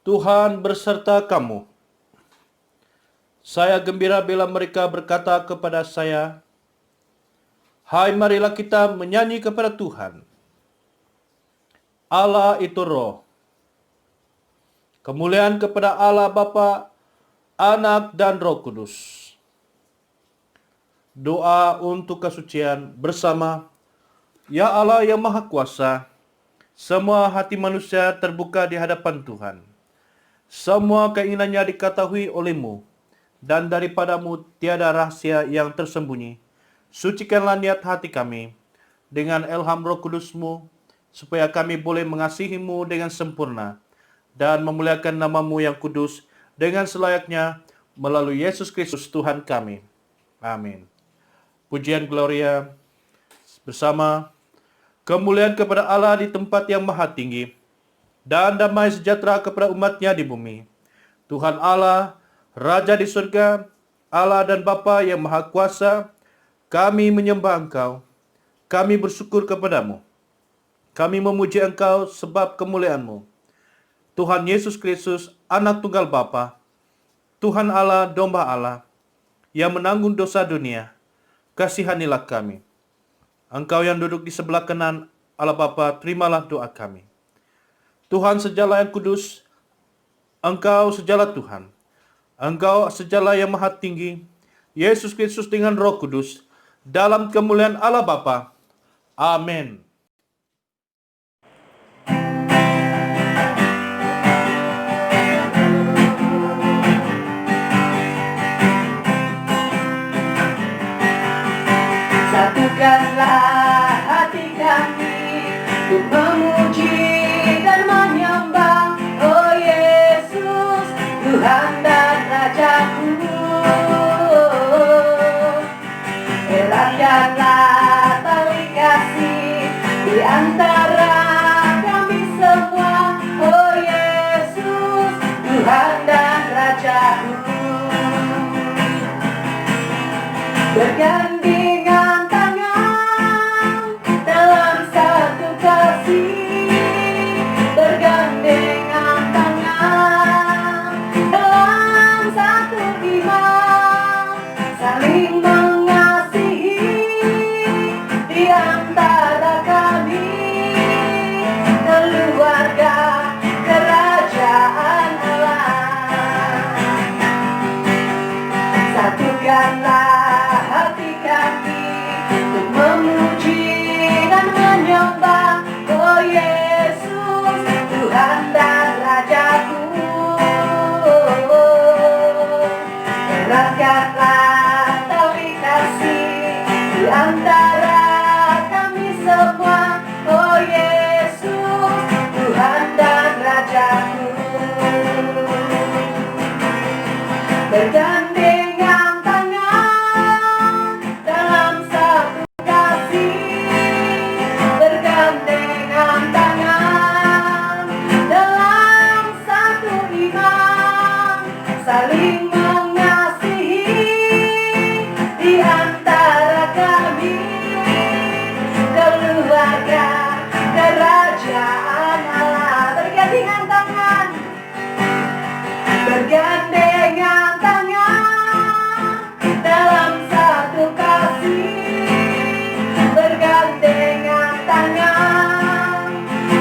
Tuhan berserta kamu. Saya gembira bila mereka berkata kepada saya, "Hai, marilah kita menyanyi kepada Tuhan." Allah itu roh. Kemuliaan kepada Allah Bapa, Anak, dan Roh Kudus. Doa untuk kesucian bersama. Ya Allah yang Maha Kuasa, semua hati manusia terbuka di hadapan Tuhan. Semua keinginannya diketahui oleh-Mu, dan daripadamu tiada rahasia yang tersembunyi. Sucikanlah niat hati kami dengan ilham Roh Kudus-Mu, supaya kami boleh mengasihi-Mu dengan sempurna dan memuliakan nama-Mu yang kudus dengan selayaknya melalui Yesus Kristus Tuhan kami. Amin. Pujian Gloria bersama. Kemuliaan kepada Allah di tempat yang maha tinggi, dan damai sejahtera kepada umat-Nya di bumi. Tuhan Allah, Raja di surga, Allah dan Bapa yang Maha Kuasa, kami menyembah Engkau, kami bersyukur kepadamu, kami memuji Engkau sebab kemuliaan-Mu. Tuhan Yesus Kristus, Anak Tunggal Bapa, Tuhan Allah, Domba Allah, yang menanggung dosa dunia, kasihanilah kami. Engkau yang duduk di sebelah kanan Allah Bapa, terimalah doa kami. Tuhan sejala yang kudus, Engkau sejala Tuhan, Engkau sejala yang maha tinggi, Yesus Kristus dengan Roh Kudus, dalam kemuliaan Allah Bapa. Amin. Satukanlah hati kami untuk memuji dan menyembah, oh Yesus, Tuhan dan Rajaku. Eratkanlah tali kasih di antara kami semua, oh Yesus, Tuhan dan Rajaku. Bergandengan tangan dalam satu kasih, bergandengan tangan dalam satu iman, saling mengasihi di antara kami, keluarga kerajaan Allah. Satukanlah hati kami untuk memuji dan menyembah, oh Yesus, Tuhan dan Rajaku. Eratkanlah tali kasih di antara kami semua, oh Yesus, Tuhan dan Rajaku. Bergandengan tangan dalam satu kasih, bergandengan tangan dalam satu iman, saling mengasihi di antara kami, keluarga kerajaan Allah. Bergandengan tangan, bergandengan tangan dalam satu kasih, bergandengan tangan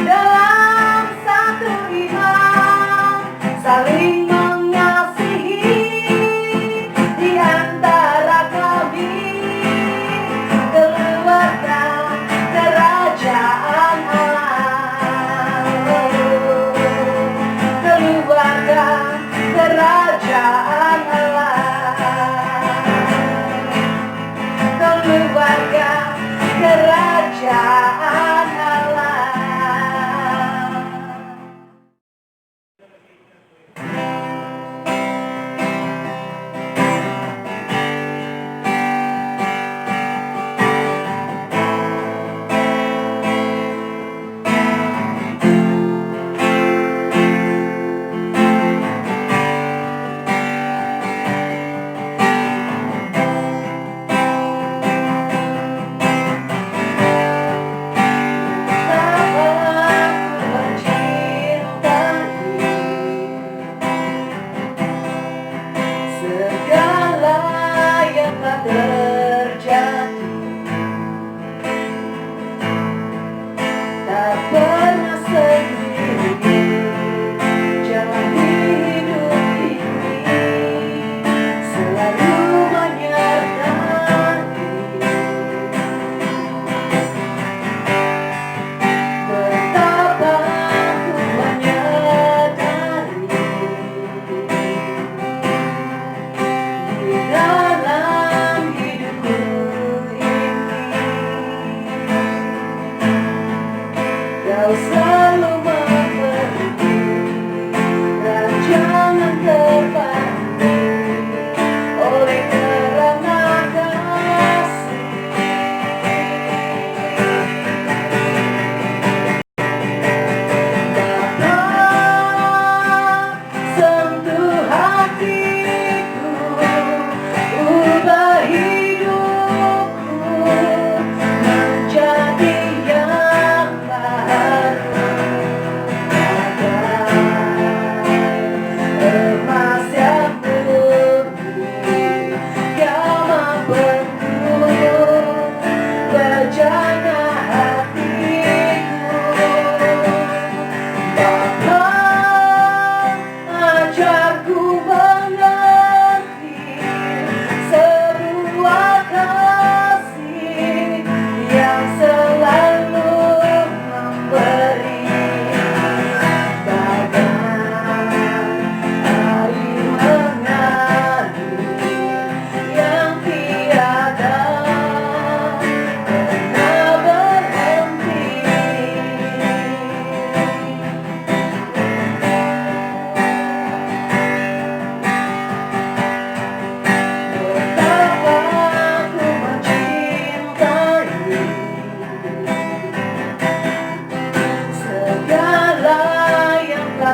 dalam satu iman, saling mengasihi di antara kami, keluarga kerajaan Allah. Keluarga kerajaan Allah, keluarga kerajaan Allah.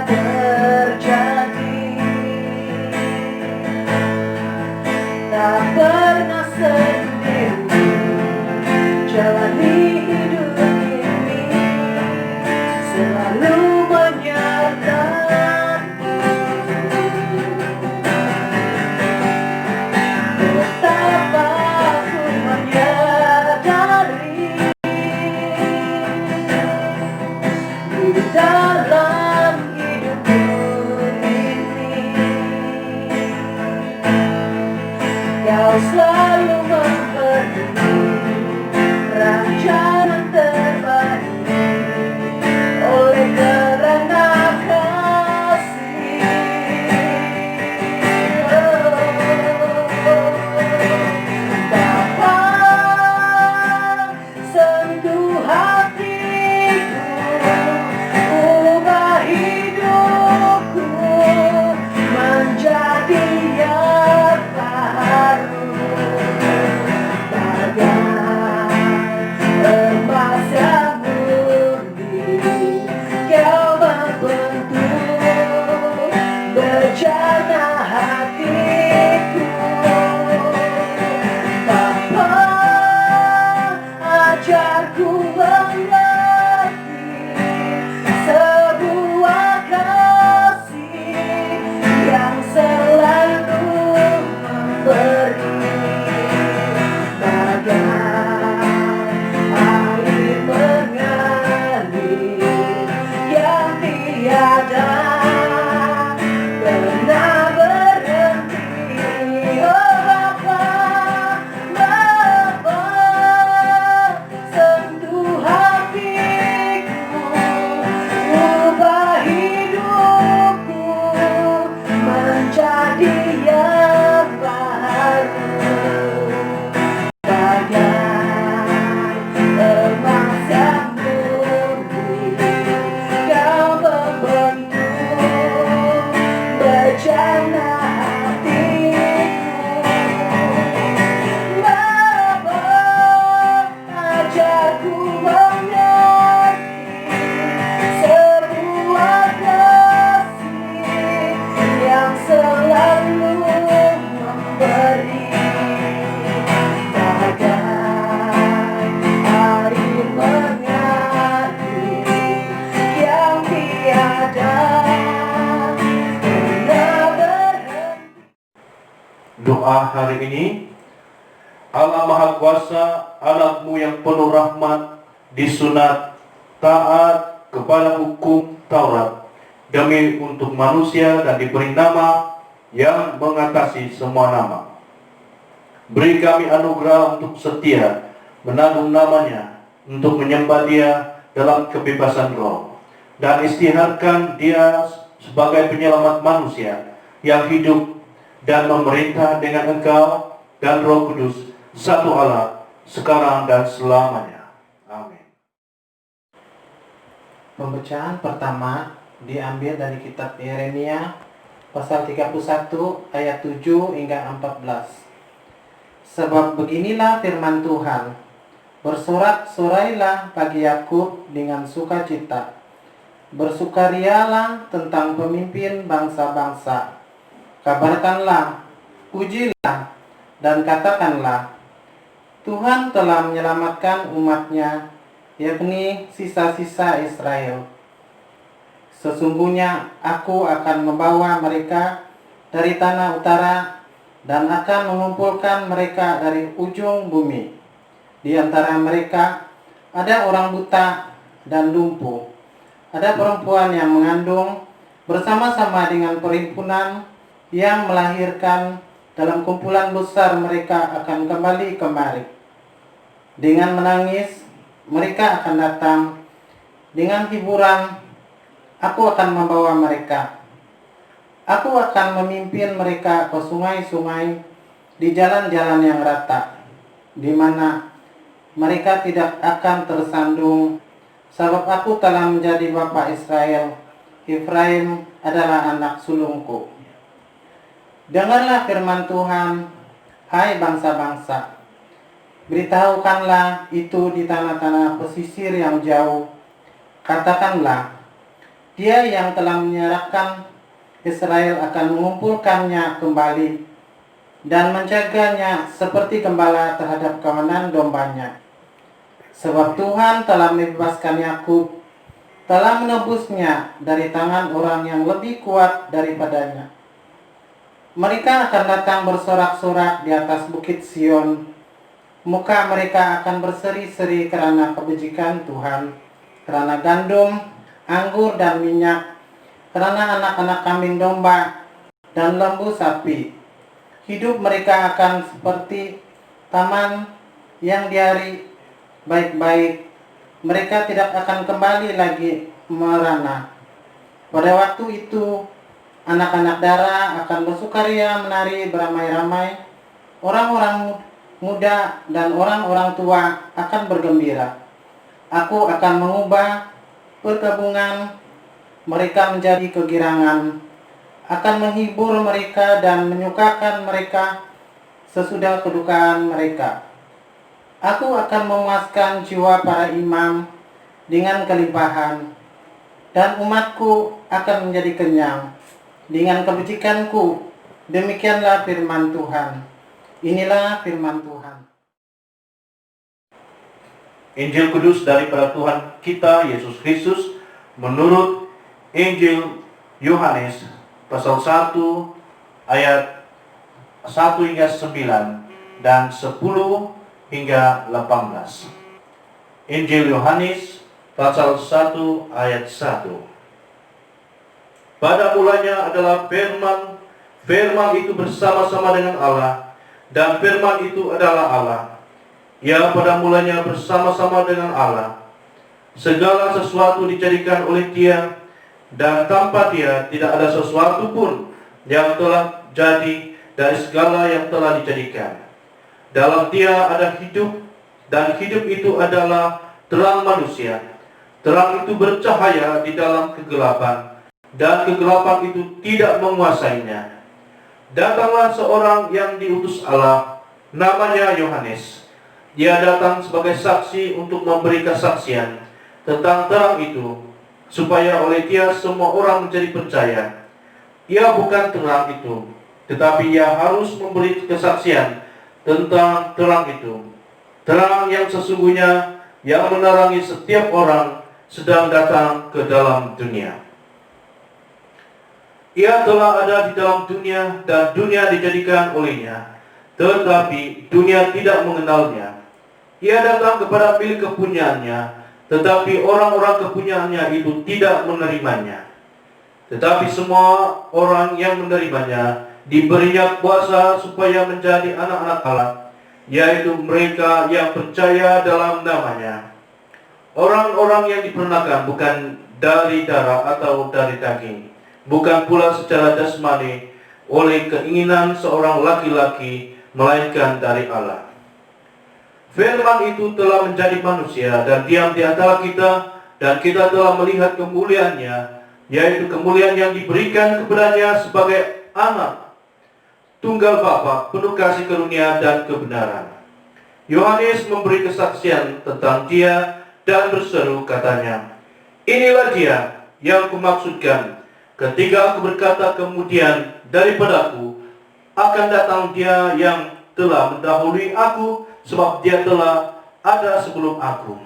terjadi, tak pernah sendiri jalani hidup ini, selalu menyertai. Betapa aku menyadari di dalam hidupku ini, Kau selalu memberi rencana terbaik oleh karena kasih. Bapa, sentuh hatiku, ubah hidupku menjadi yang baru, bagai emas yang murni. Kau membentuk bejana hatiku. Bapa, ajarku mengerti sebuah kasih yang selalu memberi, bagai air mengalir yang tiada pernah berhenti. Oh Bapa, Bapa, sentuh hatiku, ubah hidupku menjadi yang baru, bagai emas yang murni. Kau membentuk bejana hatiku. Bapa, ajarku mengerti sebuah kasih yang selalu memberi, bagai air mengalir yang tiada pernah berhenti. Doa hari ini. Allah Maha Kuasa, anakmu yang penuh rahmat, disunat taat kepada hukum Taurat demi untuk manusia dan diberi nama yang mengatasi semua nama. Beri kami anugerah untuk setia menanggung namanya, untuk menyembah Dia dalam kebebasan roh, dan istiharkan Dia sebagai penyelamat manusia yang hidup dan memerintah dengan Engkau dan Roh Kudus, satu Allah, sekarang dan selamanya. Amin. Pembacaan pertama diambil dari kitab Yeremia pasal 31 ayat 7 hingga 14. Sebab beginilah firman Tuhan, bersorak-sorailah bagi Yakub dengan sukacita, bersukarialah tentang pemimpin bangsa-bangsa, kabarkanlah, pujilah, dan katakanlah, Tuhan telah menyelamatkan umatnya, yakni sisa-sisa Israel. Sesungguhnya aku akan membawa mereka dari tanah utara dan akan mengumpulkan mereka dari ujung bumi. Di antara mereka ada orang buta dan lumpuh, ada perempuan yang mengandung bersama-sama dengan perhimpunan yang melahirkan. Dalam kumpulan besar mereka akan kembali kemari. Dengan menangis mereka akan datang, dengan hiburan aku akan membawa mereka. Aku akan memimpin mereka ke sungai-sungai di jalan-jalan yang rata, di mana mereka tidak akan tersandung, sebab aku telah menjadi bapa Israel. Efraim adalah anak sulungku. Dengarlah firman Tuhan, hai bangsa-bangsa. Beritahukanlah itu di tanah-tanah pesisir yang jauh. Katakanlah, Dia yang telah menyerahkan Israel akan mengumpulkannya kembali dan menjaganya seperti gembala terhadap kawanan dombanya. Sebab Tuhan telah membebaskan Yakub, telah menebusnya dari tangan orang yang lebih kuat daripadanya. Mereka akan datang bersorak-sorak di atas bukit Sion. Muka mereka akan berseri-seri karena kebajikan Tuhan, karena gandum, anggur dan minyak, karena anak-anak kambing domba dan lembu sapi. Hidup mereka akan seperti taman yang diari baik-baik. Mereka tidak akan kembali lagi merana. Pada waktu itu, anak-anak darah akan bersukaria menari beramai-ramai. Orang-orang muda dan orang-orang tua akan bergembira. Aku akan mengubah perkabungan mereka menjadi kegirangan, akan menghibur mereka dan menyukakan mereka sesudah kedukaan mereka. Aku akan memuaskan jiwa para imam dengan kelimpahan, dan umatku akan menjadi kenyang dengan kebajikanku. Demikianlah firman Tuhan. Inilah firman Tuhan. Injil Kudus daripada Tuhan kita Yesus Kristus menurut Injil Yohanes pasal 1 ayat 1 hingga 9 dan 10 hingga 18. Injil Yohanes pasal 1 ayat 1. Pada mulanya adalah firman, firman itu bersama-sama dengan Allah, dan firman itu adalah Allah. Ia pada mulanya bersama-sama dengan Allah. Segala sesuatu dijadikan oleh Dia, dan tanpa Dia tidak ada sesuatu pun yang telah jadi dari segala yang telah dijadikan. Dalam Dia ada hidup, dan hidup itu adalah terang manusia. Terang itu bercahaya di dalam kegelapan, dan kegelapan itu tidak menguasainya. Datanglah seorang yang diutus Allah, namanya Yohanes. Dia datang sebagai saksi untuk memberi kesaksian tentang terang itu, supaya oleh Dia semua orang menjadi percaya. Ia bukan terang itu, tetapi ia harus memberi kesaksian tentang terang itu. Terang yang sesungguhnya yang menerangi setiap orang sedang datang ke dalam dunia. Ia telah ada di dalam dunia dan dunia dijadikan olehnya, tetapi dunia tidak mengenalnya. Ia datang kepada milik kepunyaannya, tetapi orang-orang kepunyaannya itu tidak menerimanya. Tetapi semua orang yang menerimanya diberinya kuasa supaya menjadi anak-anak Allah, yaitu mereka yang percaya dalam namanya. Orang-orang yang diperanakan bukan dari darah atau dari daging, bukan pula secara jasmani oleh keinginan seorang laki-laki, melainkan dari Allah. Firman itu telah menjadi manusia dan diam di antara kita, dan kita telah melihat kemuliaannya, yaitu kemuliaan yang diberikan kepadanya sebagai anak tunggal Bapa, penuh kasih karunia dan kebenaran. Yohanes memberi kesaksian tentang Dia dan berseru, katanya, "Inilah Dia yang kumaksudkan, ketika aku berkata kemudian daripadaku akan datang Dia yang telah mendahului aku, sebab Dia telah ada sebelum aku."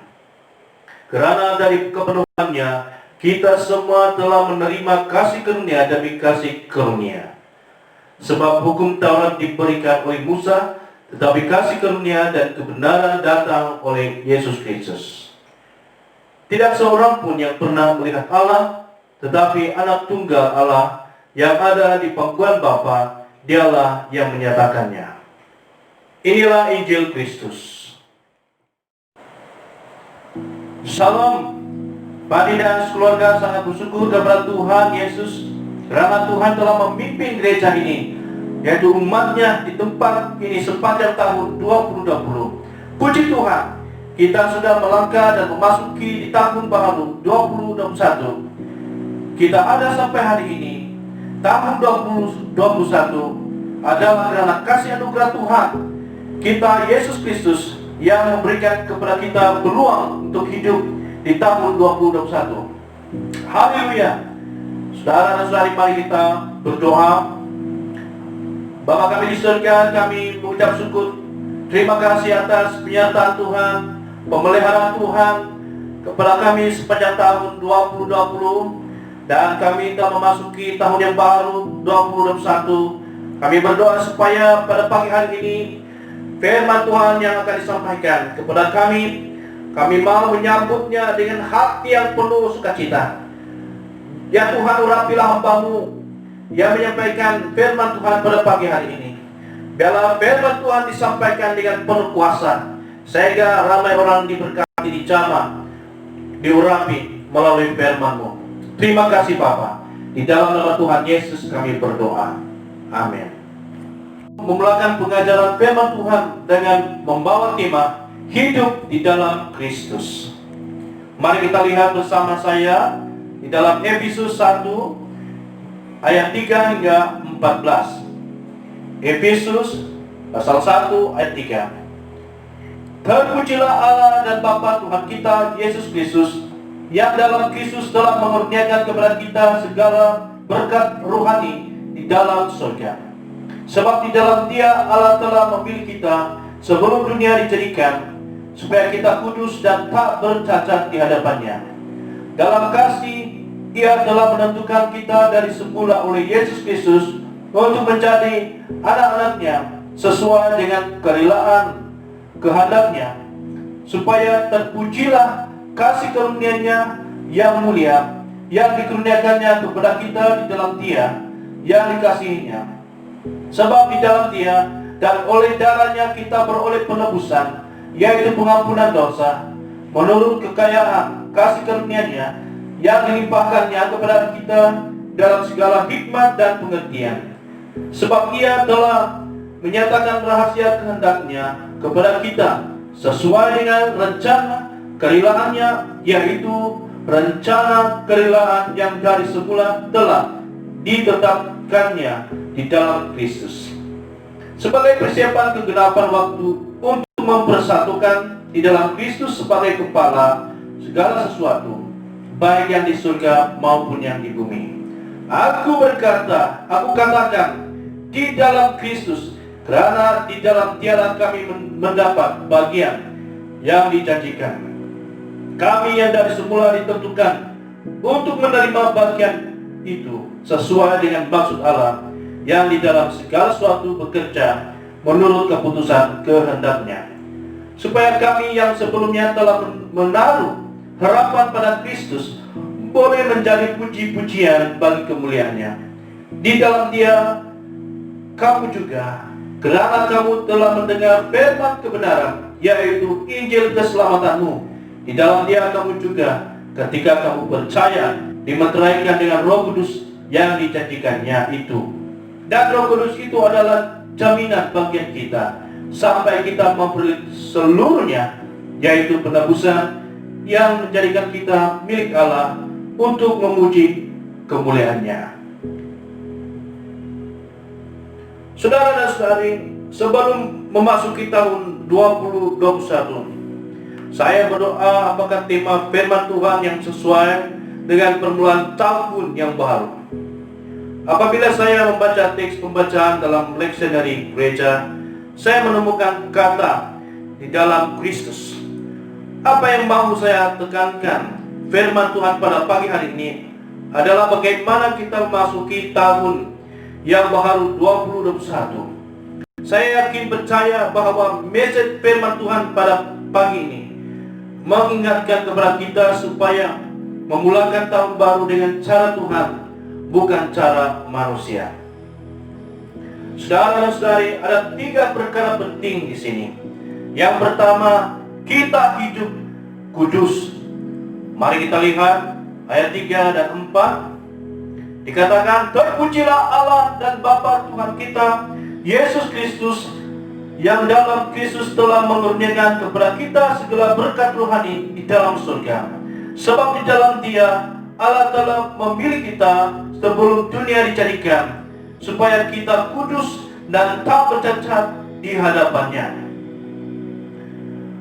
Karena dari kepenuhannya kita semua telah menerima kasih karunia demi kasih karunia. Sebab hukum Taurat diberikan oleh Musa, tetapi kasih karunia dan kebenaran datang oleh Yesus Kristus. Tidak seorang pun yang pernah melihat Allah, tetapi anak tunggal Allah yang ada di pangkuan Bapa, Dialah yang menyatakannya. Inilah Injil Kristus. Salam. Padi dan keluarga sangat bersyukur kepada Tuhan Yesus karena Tuhan telah memimpin gereja ini, yaitu umatnya di tempat ini sepanjang tahun 2020. Puji Tuhan, kita sudah melangkah dan memasuki di tahun baru 2021. Kita ada sampai hari ini. Tahun 2021 adalah karena kasih anugerah Tuhan kita Yesus Kristus yang memberikan kepada kita peluang untuk hidup di tahun 2021. Haleluya. Saudara dan saudari, mari kita berdoa. Bapa kami di surga, kami mengucap syukur, terima kasih atas penyertaan Tuhan, pemeliharaan Tuhan kepada kami sepanjang tahun 2020, dan kami telah memasuki tahun yang baru 2021. Kami berdoa supaya pada pagi hari ini firman Tuhan yang akan disampaikan kepada kami mau menyambutnya dengan hati yang penuh sukacita. Ya Tuhan, urapilah hamba-Mu yang menyampaikan firman Tuhan pada pagi hari ini. Biarlah firman Tuhan disampaikan dengan penuh kuasa, sehingga ramai orang diberkati, dijamah, diurapi melalui firman-Mu. Terima kasih Bapa. Di dalam nama Tuhan Yesus kami berdoa. Amin. Memulakan pengajaran firman Tuhan dengan membawa tema hidup di dalam Kristus. Mari kita lihat bersama saya di dalam Efesus 1 ayat 3 hingga 14. Efesus pasal 1 ayat 3. Terpujilah Allah dan Bapa Tuhan kita Yesus Kristus, yang dalam Kristus telah mengerniakan kepada kita segala berkat rohani di dalam surga. Sebab di dalam Dia Allah telah memilih kita sebelum dunia dijadikan, supaya kita kudus dan tak bercacat di hadapannya. Dalam kasih Ia telah menentukan kita dari semula oleh Yesus Kristus untuk menjadi anak-anaknya sesuai dengan kerelaan kehendaknya, supaya terpujilah kasih karunia-Nya yang mulia yang dikurniakannya kepada kita di dalam Dia yang dikasihinya. Sebab di dalam Dia dan oleh darahnya kita beroleh penebusan, yaitu pengampunan dosa, menurut kekayaan kasih karunia-Nya yang dilimpahkannya kepada kita dalam segala hikmat dan pengertian. Sebab Ia telah menyatakan rahasia kehendak-Nya kepada kita sesuai dengan rencana kerelaan-Nya, yaitu rencana kerelaan yang dari semula telah ditetapkannya di dalam Kristus, sebagai persiapan kegenapan waktu untuk mempersatukan di dalam Kristus sebagai kepala segala sesuatu, baik yang di surga maupun yang di bumi. Aku katakan di dalam Kristus, karena di dalam Dia kami mendapat bagian yang dijanjikan. Kami yang dari semula ditentukan untuk menerima bagian itu sesuai dengan maksud Allah yang di dalam segala sesuatu bekerja menurut keputusan kehendak-Nya, supaya kami yang sebelumnya telah menaruh harapan pada Kristus boleh menjadi puji-pujian bagi kemuliaan-Nya. Di dalam Dia kamu juga, karena kamu telah mendengar firman kebenaran, yaitu Injil keselamatanmu, di dalam Dia kamu juga, ketika kamu percaya, dimeteraikan dengan Roh Kudus yang dijanjikannya itu. Dan Roh Kudus itu adalah jaminan bagian kita sampai kita memperoleh seluruhnya, yaitu penebusan yang menjadikan kita milik Allah untuk memuji kemuliaan-Nya. Saudara dan saudari, sebelum memasuki tahun 2021, saya berdoa apakah tema firman Tuhan yang sesuai dengan permulaan tahun yang baru. Apabila saya membaca teks pembacaan dalam leksionari gereja, saya menemukan kata di dalam Kristus. Apa yang mau saya tekankan firman Tuhan pada pagi hari ini adalah bagaimana kita memasuki tahun yang baru 2021. Saya yakin percaya bahwa message firman Tuhan pada pagi ini mengingatkan kepada kita supaya memulakan tahun baru dengan cara Tuhan, bukan cara manusia. Saudara dan saudari, ada 3 perkara penting di sini. Yang pertama, kita hidup kudus. Mari kita lihat ayat 3 dan 4. Dikatakan, terpujilah Allah dan Bapa Tuhan kita Yesus Kristus, yang dalam Kristus telah mengerniakan kepada kita segala berkat rohani di dalam surga. Sebab di dalam Dia Allah telah memilih kita sebelum dunia dijadikan, supaya kita kudus dan tak bercacat di hadapannya.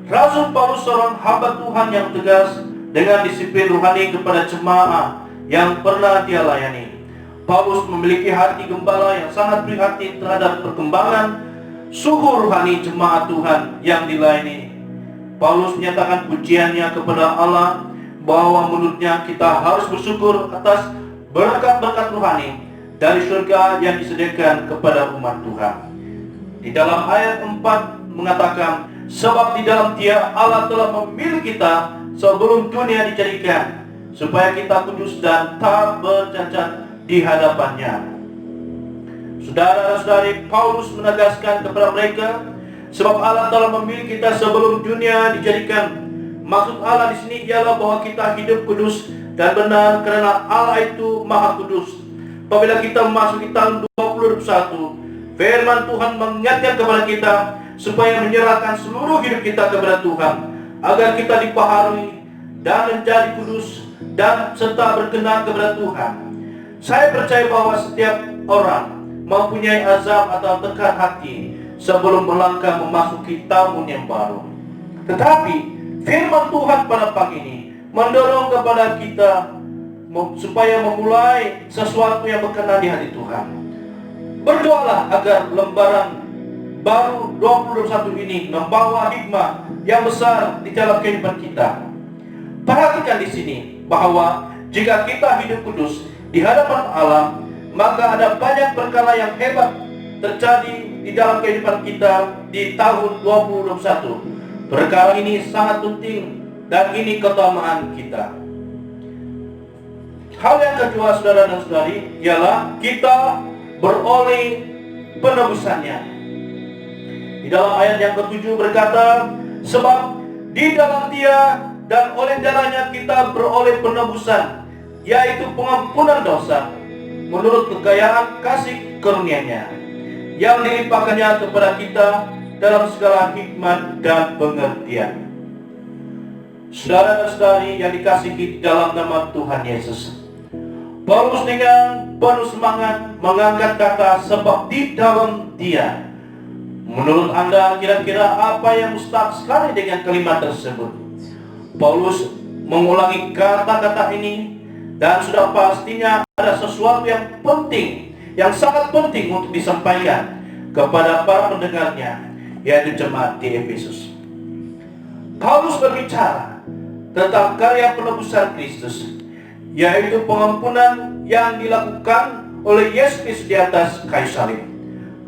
Rasul Paulus, seorang hamba Tuhan yang tegas dengan disiplin rohani kepada jemaat yang pernah dia layani. Paulus memiliki hati gembala yang sangat prihatin terhadap perkembangan suhu rohani jemaat Tuhan yang dilayani. Paulus menyatakan pujiannya kepada Allah bahwa menurutnya kita harus bersyukur atas berkat-berkat rohani dari surga yang disediakan kepada umat Tuhan. Di dalam ayat 4 mengatakan, sebab di dalam Dia Allah telah memilih kita sebelum dunia dijadikan, supaya kita kudus dan tak bercacat di hadapannya. Saudara-saudari, Paulus menegaskan kepada mereka, sebab Allah telah memilih kita sebelum dunia dijadikan. Maksud Allah di sini ialah bahwa kita hidup kudus dan benar karena Allah itu Maha Kudus. Apabila kita memasuki tahun 2021, firman Tuhan mengingatkan kepada kita supaya menyerahkan seluruh hidup kita kepada Tuhan, agar kita dipaharui dan menjadi kudus dan serta berkenan kepada Tuhan. Saya percaya bahwa setiap orang mempunyai azam atau tekan hati sebelum melangkah memasuki tahun yang baru. Tetapi firman Tuhan pada pagi ini mendorong kepada kita supaya memulai sesuatu yang berkenan di hati Tuhan. Berdoalah agar lembaran baru 2021 ini membawa hikmah yang besar di dalam kehidupan kita. Perhatikan di sini bahwa jika kita hidup kudus di hadapan Allah, maka ada banyak perkara yang hebat terjadi di dalam kehidupan kita di tahun 2021. Perkara ini sangat penting dan ini keutamaan kita. Hal yang kedua, saudara dan saudari, ialah kita beroleh penebusannya. Di dalam ayat yang ke-7 berkata, sebab di dalam Dia dan oleh darahnya kita beroleh penebusan, yaitu pengampunan dosa, menurut kekayaan kasih karunia-Nya, yang dilimpahkannya kepada kita dalam segala hikmat dan pengertian. Saudara dan saudari yang dikasihi dalam nama Tuhan Yesus, Paulus dengan penuh semangat mengangkat kata sebab di dalam Dia. Menurut Anda kira-kira apa yang mustahak sekali dengan kalimat tersebut? Paulus mengulangi kata-kata ini dan sudah pastinya ada sesuatu yang penting, yang sangat penting untuk disampaikan kepada para pendengarnya, yaitu jemaat di Efesus. Paulus berbicara tentang karya penebusan Kristus, yaitu pengampunan yang dilakukan oleh Yesus Kristus di atas kayu salib.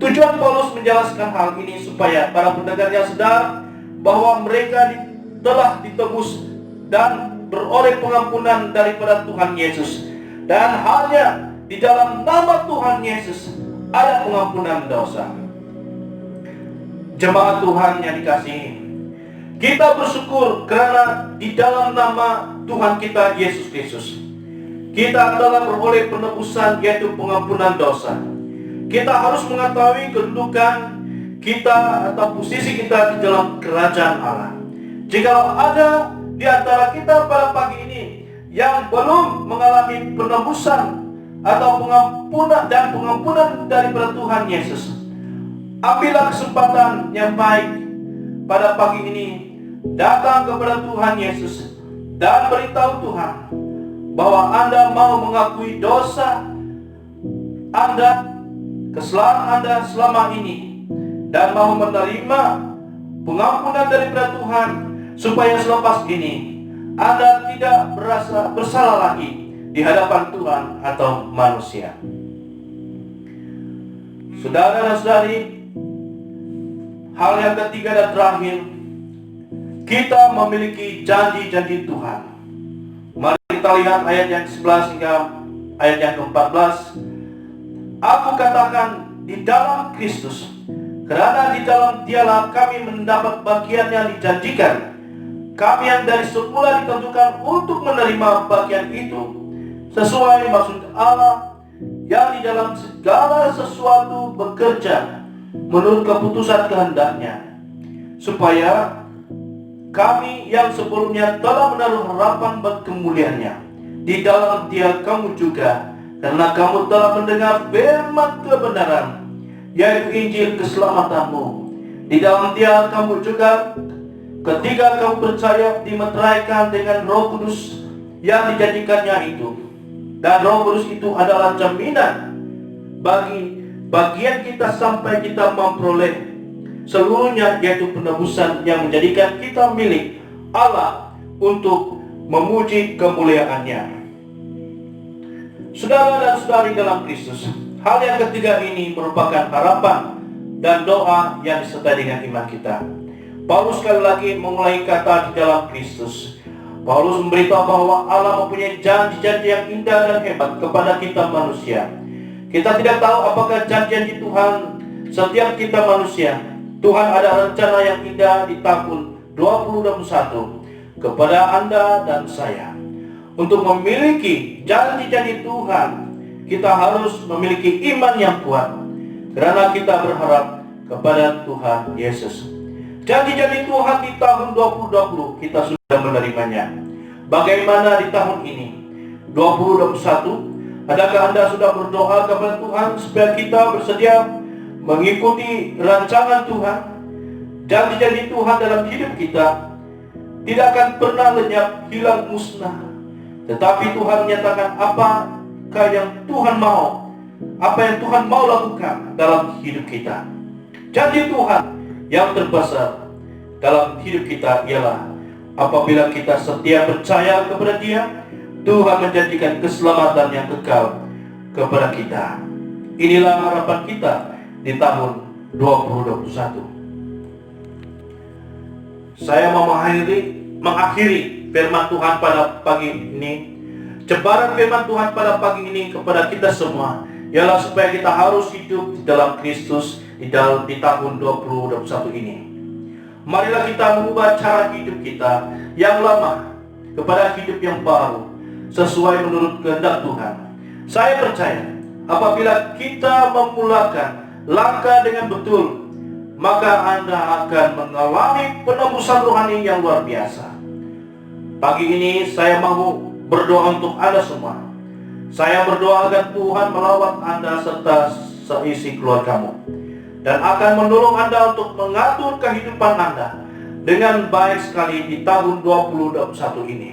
Tujuan Paulus menjelaskan hal ini supaya para pendengarnya sadar bahwa mereka telah ditebus dan beroleh pengampunan daripada Tuhan Yesus, dan hanya di dalam nama Tuhan Yesus ada pengampunan dosa. Jemaat Tuhan yang dikasihi, kita bersyukur karena di dalam nama Tuhan kita Yesus Kristus kita telah beroleh penebusan, yaitu pengampunan dosa. Kita harus mengetahui kedudukan kita atau posisi kita di dalam kerajaan Allah. Jika ada di antara kita pada pagi ini yang belum mengalami penebusan atau pengampunan daripada Tuhan Yesus, ambillah kesempatan yang baik pada pagi ini, datang kepada Tuhan Yesus dan beritahu Tuhan bahwa Anda mau mengakui dosa Anda, kesalahan Anda selama ini, dan mau menerima pengampunan daripada Tuhan, supaya selepas ini Anda tidak merasa bersalah lagi di hadapan Tuhan atau manusia. Saudara dan saudari, hal yang ketiga dan terakhir, kita memiliki janji-janji Tuhan. Mari kita lihat ayat yang 11 hingga ayat yang ke-14. Aku katakan di dalam Kristus, karena di dalam Dialah kami mendapat bagian yang dijanjikan. Kami yang dari semula ditentukan untuk menerima bagian itu sesuai maksud Allah yang di dalam segala sesuatu bekerja menurut keputusan kehendak-Nya, supaya kami yang sebelumnya telah menaruh harapan bagi kemuliaan-Nya, di dalam Dia kamu juga, karena kamu telah mendengar firman kebenaran, yaitu Injil keselamatanmu. Di dalam Dia kamu juga, ketika kamu percaya, dimeteraikan dengan Roh Kudus yang dijanjikannya itu. Dan Roh Kudus itu adalah jaminan bagi bagian kita sampai kita memperoleh seluruhnya, yaitu penebusan yang menjadikan kita milik Allah untuk memuji kemuliaan-Nya. Saudara dan saudari dalam Kristus, hal yang ketiga ini merupakan harapan dan doa yang disertai dengan iman kita. Paulus sekali lagi memulai kata di dalam Kristus. Paulus memberitahu bahwa Allah mempunyai janji-janji yang indah dan hebat kepada kita manusia. Kita tidak tahu apakah janji Tuhan setiap kita manusia. Tuhan ada rencana yang indah di tahun 2021 kepada Anda dan saya. Untuk memiliki janji-janji Tuhan, kita harus memiliki iman yang kuat, karena kita berharap kepada Tuhan Yesus. Janji-janji Tuhan di tahun 2020 kita sudah menerimanya. Bagaimana di tahun ini 2021? Adakah Anda sudah berdoa kepada Tuhan supaya kita bersedia mengikuti rancangan Tuhan? Janji-janji Tuhan dalam hidup kita tidak akan pernah lenyap, hilang, musnah. Tetapi Tuhan menyatakan apakah yang Tuhan mau, apa yang Tuhan mau lakukan dalam hidup kita. Janji Tuhan yang terbesar dalam hidup kita ialah apabila kita setia percaya kepada Dia, Tuhan menjanjikan keselamatan yang kekal kepada kita. Inilah harapan kita di tahun 2021. Saya mau mengakhiri firman Tuhan pada pagi ini. Cebaran firman Tuhan pada pagi ini kepada kita semua ialah supaya kita harus hidup di dalam Kristus di tahun 2021 ini. Marilah kita mengubah cara hidup kita yang lama kepada hidup yang baru sesuai menurut kehendak Tuhan. Saya percaya apabila kita memulakan langkah dengan betul, maka Anda akan mengalami penebusan rohani yang luar biasa. Pagi ini saya mau berdoa untuk Anda semua. Saya berdoa agar Tuhan melawat Anda serta seisi keluargamu, dan akan menolong Anda untuk mengatur kehidupan Anda dengan baik sekali di tahun 2021 ini.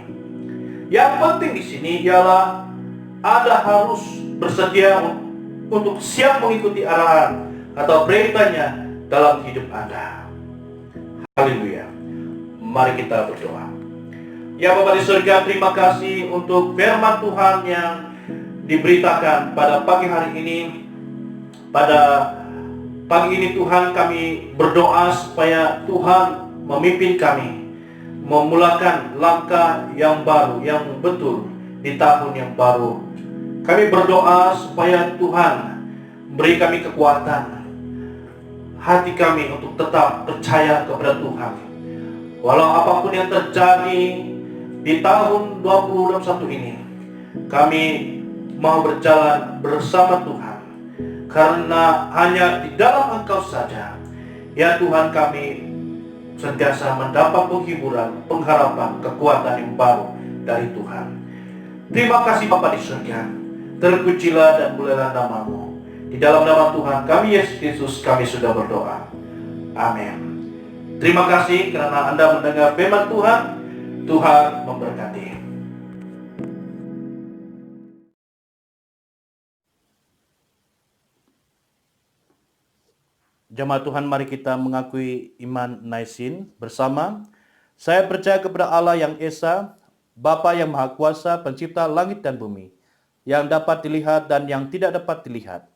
Yang penting di sini ialah Anda harus bersedia untuk siap mengikuti arahan atau perintahnya dalam hidup Anda. Haleluya. Mari kita berdoa. Ya Bapa di surga, terima kasih untuk firman Tuhan yang diberitakan pada pagi hari ini. Pada pagi ini Tuhan, kami berdoa supaya Tuhan memimpin kami memulakan langkah yang baru, yang betul di tahun yang baru. Kami berdoa supaya Tuhan beri kami kekuatan hati kami untuk tetap percaya kepada Tuhan. Walau apapun yang terjadi di tahun 2021 ini, kami mau berjalan bersama Tuhan, karena hanya di dalam Engkau saja, ya Tuhan, kami sentiasa mendapat penghiburan, pengharapan, kekuatan yang baru dari Tuhan. Terima kasih Bapa di surga, terpujilah dan mulialah nama-Mu. Di dalam nama Tuhan kami Yesus Kristus kami sudah berdoa. Amin. Terima kasih karena Anda mendengar firman Tuhan. Tuhan memberkati. Jemaat Tuhan, mari kita mengakui iman Naisin bersama. Saya percaya kepada Allah yang Esa, Bapa yang Maha Kuasa, pencipta langit dan bumi, yang dapat dilihat dan yang tidak dapat dilihat.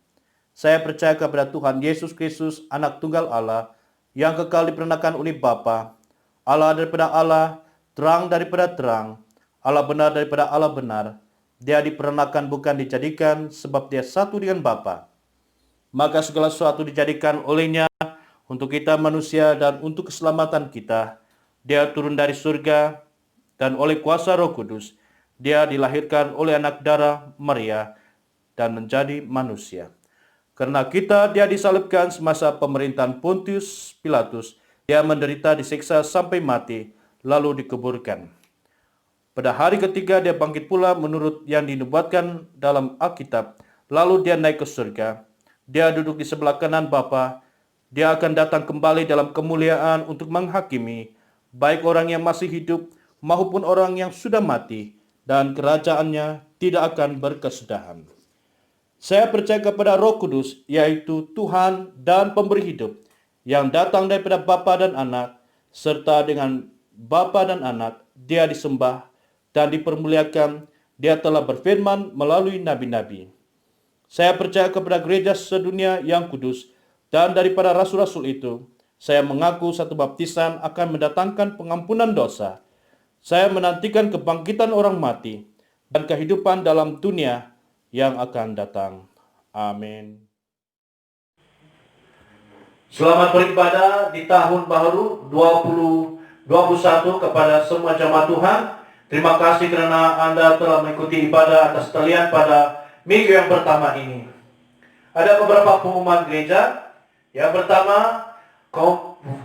Saya percaya kepada Tuhan Yesus Kristus, Anak Tunggal Allah, yang kekal diperanakan oleh Bapa, Allah daripada Allah, terang daripada terang, Allah benar daripada Allah benar. Dia diperanakan bukan dijadikan, sebab Dia satu dengan Bapa. Maka segala sesuatu dijadikan olehnya untuk kita manusia dan untuk keselamatan kita. Dia turun dari surga, dan oleh kuasa Roh Kudus, Dia dilahirkan oleh anak darah Maria dan menjadi manusia. Karena kita, Dia disalibkan semasa pemerintahan Pontius Pilatus. Dia menderita, disiksa sampai mati, lalu dikuburkan. Pada hari ketiga Dia bangkit pula menurut yang dinubuatkan dalam Alkitab. Lalu Dia naik ke surga. Dia duduk di sebelah kanan Bapa. Dia akan datang kembali dalam kemuliaan untuk menghakimi baik orang yang masih hidup maupun orang yang sudah mati, dan kerajaannya tidak akan berkesudahan. Saya percaya kepada Roh Kudus, yaitu Tuhan dan Pemberi hidup, yang datang daripada Bapa dan Anak, serta dengan Bapa dan Anak, Dia disembah dan dipermuliakan. Dia telah berfirman melalui nabi-nabi. Saya percaya kepada gereja sedunia yang kudus, dan daripada rasul-rasul itu, saya mengaku satu baptisan akan mendatangkan pengampunan dosa. Saya menantikan kebangkitan orang mati dan kehidupan dalam dunia yang akan datang. Amin. Selamat beribadah di tahun baru 2021 kepada semua jemaat Tuhan. Terima kasih kerana Anda telah mengikuti ibadah atas talian pada minggu yang pertama ini. Ada beberapa pengumuman gereja. Yang pertama,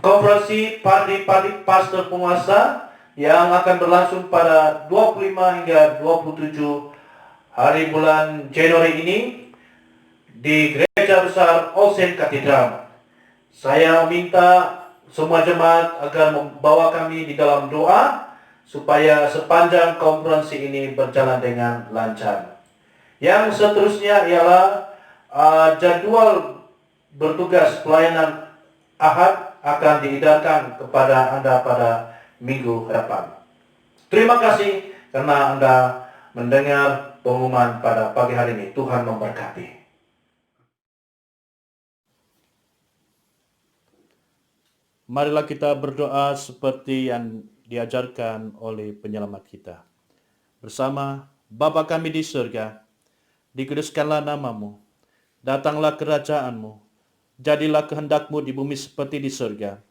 konferensi Pardi Pastor Penguasa yang akan berlangsung pada 25 hingga 27 hari bulan Januari ini di Gereja Besar All Saints Katedral. Saya minta semua jemaat agar membawa kami di dalam doa supaya sepanjang konferensi ini berjalan dengan lancar. Yang seterusnya ialah jadwal bertugas pelayanan Ahad akan diedarkan kepada Anda pada minggu depan. Terima kasih karena Anda mendengar pengumuman pada pagi hari ini. Tuhan memberkati. Marilah kita berdoa seperti yang diajarkan oleh penyelamat kita. Bersama Bapa kami di surga, dikuduskanlah namamu, datanglah kerajaanmu, jadilah kehendak-Mu di bumi seperti di surga.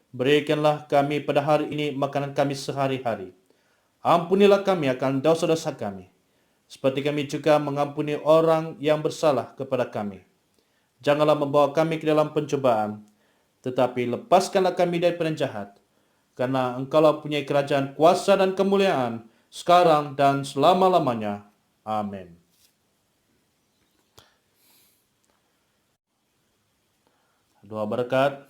Berikanlah kami pada hari ini makanan kami sehari-hari. Ampunilah kami akan dosa-dosa kami, seperti kami juga mengampuni orang yang bersalah kepada kami. Janganlah membawa kami ke dalam pencobaan, tetapi lepaskanlah kami dari jahat. Karena Engkaulah punya kerajaan, kuasa dan kemuliaan, sekarang dan selama-lamanya. Amin. Doa berkat.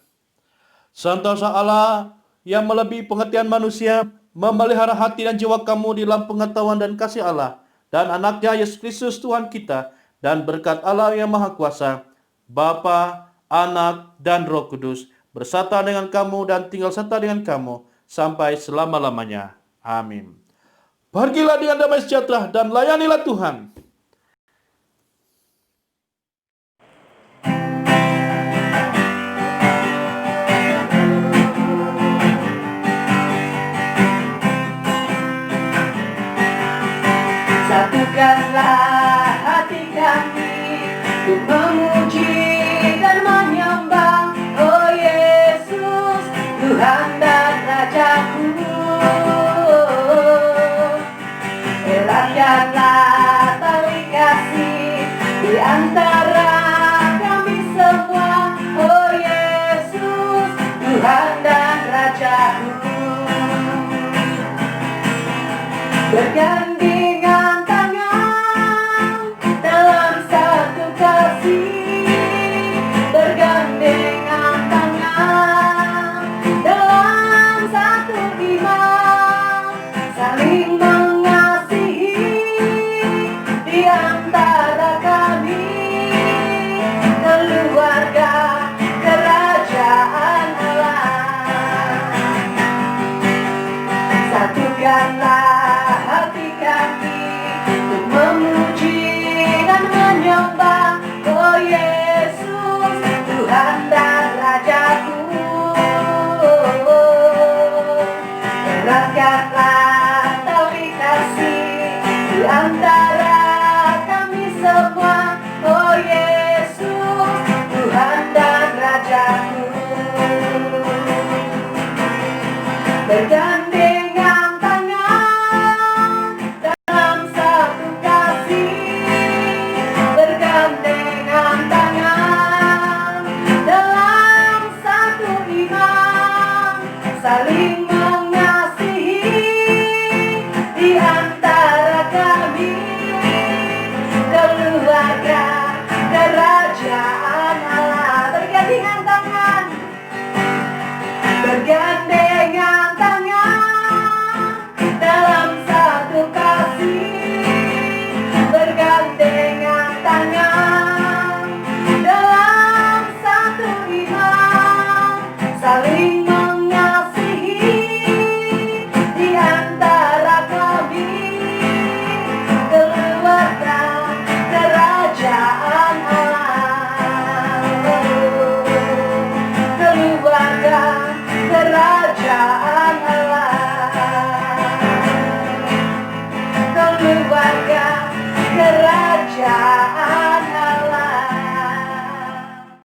Sentosa Allah yang melebihi pengertian manusia, memelihara hati dan jiwa kamu di dalam pengetahuan dan kasih Allah, dan anaknya Yesus Kristus Tuhan kita, dan berkat Allah yang Maha Kuasa, Bapa, Anak, dan Roh Kudus, bersama dengan kamu dan tinggal serta dengan kamu sampai selama-lamanya. Amin. Pergilah dengan damai sejahtera dan layanilah Tuhan. Satukanlah hati kami untuk memuji dan menyembah, oh Yesus, Tuhan dan Rajaku. Eratkanlah tali kasih di antara kami semua, oh Yesus, Tuhan dan Rajaku. Bergandengan tangan dalam satu kasih, bergandengan tangan dalam satu iman, saling mengasihi di antara kami, keluarga kerajaan Allah. Satukanlah hati kami untuk memuji dan menyembah, oh Yesus, Tuhan dan Rajaku. Eratkanlah tali kasih di antara kami semua, oh Yesus, Tuhan dan Rajaku. Bergandengan tangan dalam satu kasih, bergandengan tangan dalam satu iman, saling mengasihi di antara kami, keluarga kerajaan Allah. Bergandengan tangan, bergandengan tangan dalam satu kasih, Tuhan.